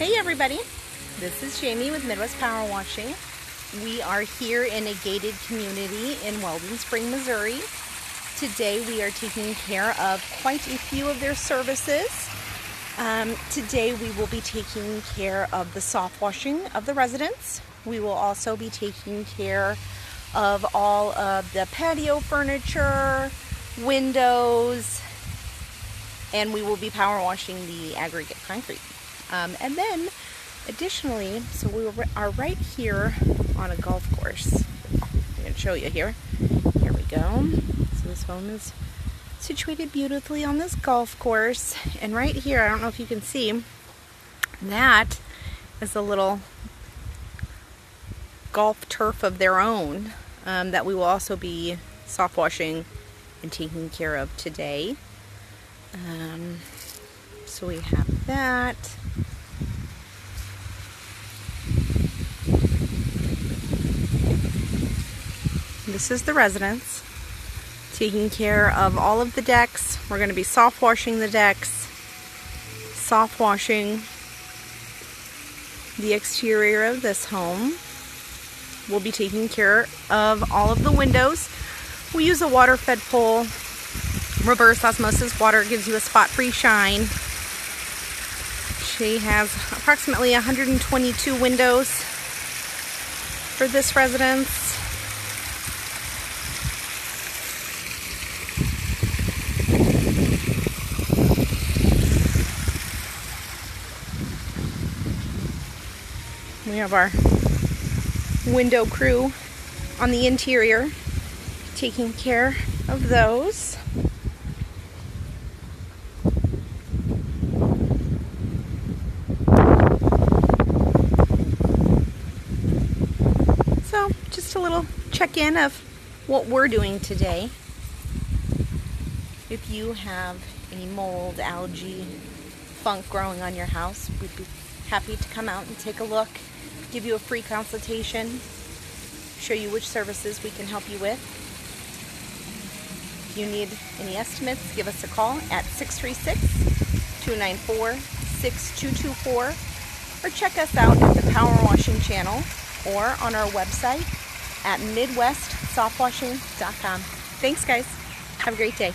Hey everybody, this is Jamie with Midwest Power Washing. We are here in a gated community in Weldon Spring, Missouri. Today we are taking care of quite a few of their services. Today we will be taking care of the soft washing of the residents. We will also be taking care of all of the patio furniture, windows, and we will be power washing the aggregate concrete. And then additionally, so we are right here on a golf course. I'm going to show you here. Here we go. So this home is situated beautifully on this golf course. And right here, I don't know if you can see, that is a little golf turf of their own that we will also be soft washing and taking care of today. So we have that. This is the residence, taking care of all of the decks. We're going to be soft washing the decks, soft washing the exterior of this home. We'll be taking care of all of the windows. We use a water-fed pole. Reverse osmosis water gives you a spot-free shine. She has approximately 122 windows for this residence. We have our window crew on the interior taking care of those. So just a little check-in of what we're doing today. If you have any mold, algae, funk growing on your house, we'd be happy to come out and take a look, give you a free consultation, show you which services we can help you with. If you need any estimates, give us a call at 636-294-6224 or check us out at the Power Washing channel or on our website at midwestsoftwashing.com. Thanks guys. Have a great day.